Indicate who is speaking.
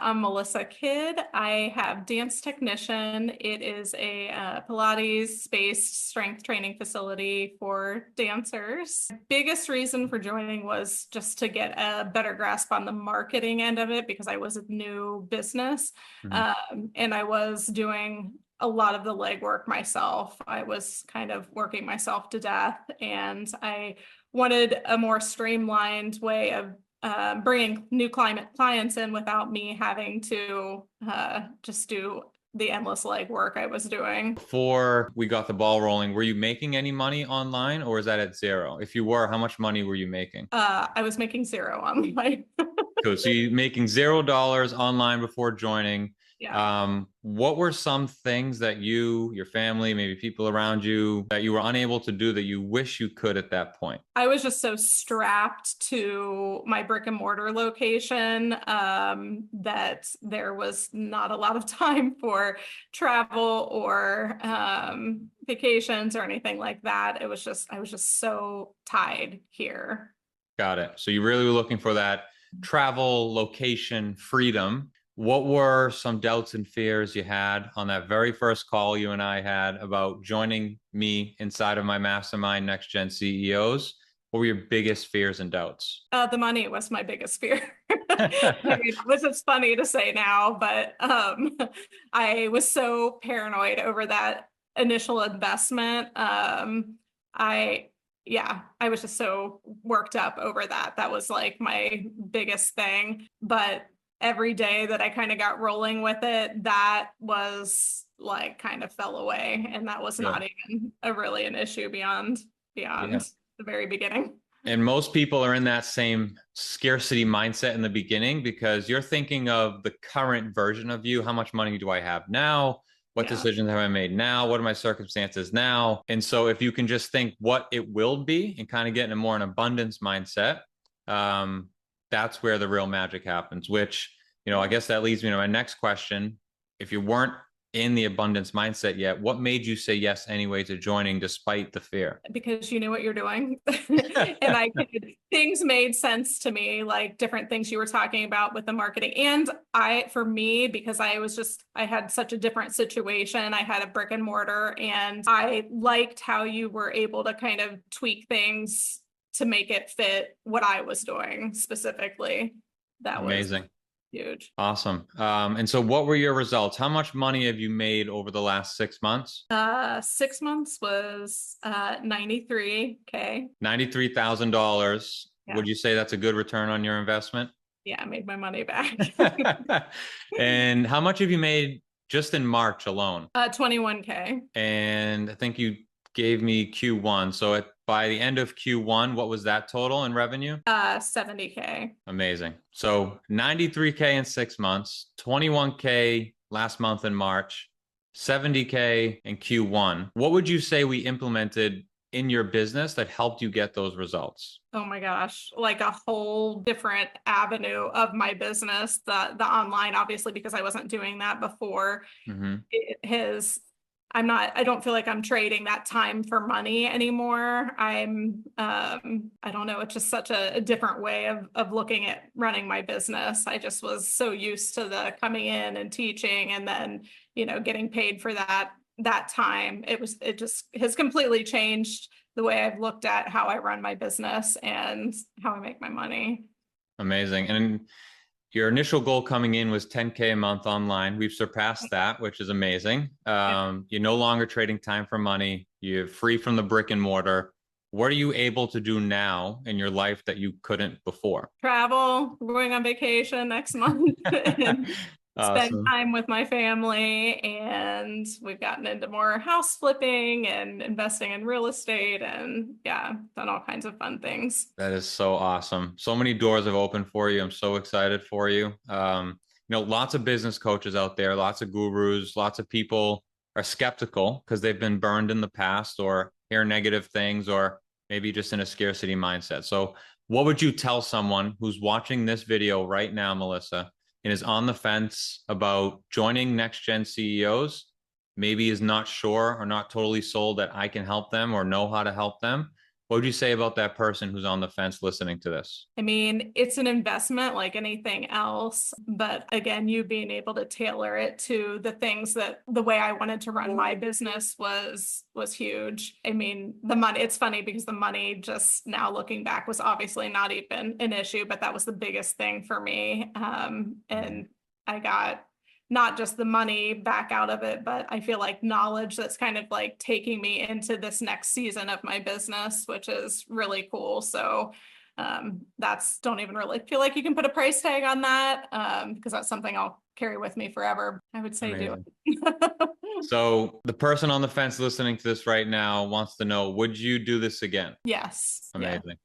Speaker 1: I'm Melissa Kidd. I have dance technician. It is a Pilates-based strength training facility for dancers. Biggest reason for joining was just to get a better grasp on the marketing end of it because I was a new business. And I was doing a lot of the legwork myself. I was kind of working myself to death, and I wanted a more streamlined way of bringing new clients in without me having to just do the endless legwork I was doing.
Speaker 2: Before we got the ball rolling, were you making any money online, or is that at zero? If you were, how much money were you making?
Speaker 1: I was making zero online.
Speaker 2: Cool. So you making $0 online before joining.
Speaker 1: Yeah.
Speaker 2: What were some things that you, your family, maybe people around you, that you were unable to do that you wish you could at that point?
Speaker 1: I was just so strapped to my brick and mortar location that there was not a lot of time for travel or vacations or anything like that. I was just so tied here.
Speaker 2: Got it. So you really were looking for that travel, location, freedom. What were some doubts and fears you had on that very first call you and I had about joining me inside of my mastermind, Next Gen CEOs? What were your biggest fears and doubts?
Speaker 1: The money was my biggest fear. I mean, which is funny to say now, but I was so paranoid over that initial investment. I was just so worked up over that. That was like my biggest thing. But every day that I kind of got rolling with it, that was like kind of fell away. And that was not even really an issue beyond the very beginning.
Speaker 2: And most people are in that same scarcity mindset in the beginning because you're thinking of the current version of you. How much money do I have now? What decisions have I made now? What are my circumstances now? And so if you can just think what it will be and kind of get in a more an abundance mindset, that's where the real magic happens, which, I guess that leads me to my next question. If you weren't in the abundance mindset yet, what made you say yes anyway to joining despite the fear?
Speaker 1: Because you knew what you're doing. And things made sense to me, like different things you were talking about with the marketing. And for me, because I had such a different situation. I had a brick and mortar, and I liked how you were able to kind of tweak things to make it fit what I was doing specifically. That was
Speaker 2: amazing.
Speaker 1: Huge.
Speaker 2: Awesome. And so what were your results? How much money have you made over the last 6 months?
Speaker 1: 6 months was $93K.
Speaker 2: $93,000.
Speaker 1: Yeah.
Speaker 2: Would you say that's a good return on your investment?
Speaker 1: Yeah, I made my money back.
Speaker 2: And how much have you made just in March alone?
Speaker 1: 21K.
Speaker 2: And I think you gave me Q1. So by the end of Q1, what was that total in revenue?
Speaker 1: 70K.
Speaker 2: Amazing. So 93K in 6 months, 21K last month in March, 70K in Q1. What would you say we implemented in your business that helped you get those results?
Speaker 1: Oh my gosh, like a whole different avenue of my business, the online, obviously, because I wasn't doing that before. I don't feel like I'm trading that time for money anymore. I don't know, it's just such a different way of looking at running my business. I just was so used to the coming in and teaching and then, getting paid for that time. It just has completely changed the way I've looked at how I run my business and how I make my money.
Speaker 2: Amazing. And your initial goal coming in was 10K a month online. We've surpassed that, which is amazing. You're no longer trading time for money. You're free from the brick and mortar. What are you able to do now in your life that you couldn't before?
Speaker 1: Travel. We're going on vacation next month. And
Speaker 2: awesome.
Speaker 1: Spend time with my family, and we've gotten into more house flipping and investing in real estate, and done all kinds of fun things.
Speaker 2: That is so awesome. So many doors have opened for you. I'm so excited for you. Lots of business coaches out there, lots of gurus, lots of people are skeptical because they've been burned in the past or hear negative things or maybe just in a scarcity mindset. So what would you tell someone who's watching this video right now, Melissa, and is on the fence about joining Next Gen CEOs, maybe is not sure or not totally sold that I can help them or know how to help them? What would you say about that person who's on the fence listening to this?
Speaker 1: I mean, it's an investment like anything else, but again, you being able to tailor it to the things that the way I wanted to run my business was huge. I mean, the money, it's funny because the money, just now looking back, was obviously not even an issue, but that was the biggest thing for me. And I got not just the money back out of it, but I feel like knowledge that's kind of like taking me into this next season of my business, which is really cool. So that's, don't even really feel like you can put a price tag on that, because that's something I'll carry with me forever. I would say
Speaker 2: Amazing.
Speaker 1: do it.
Speaker 2: So the person on the fence listening to this right now wants to know, would you do this again?
Speaker 1: Yes. Yeah.
Speaker 2: Amazing.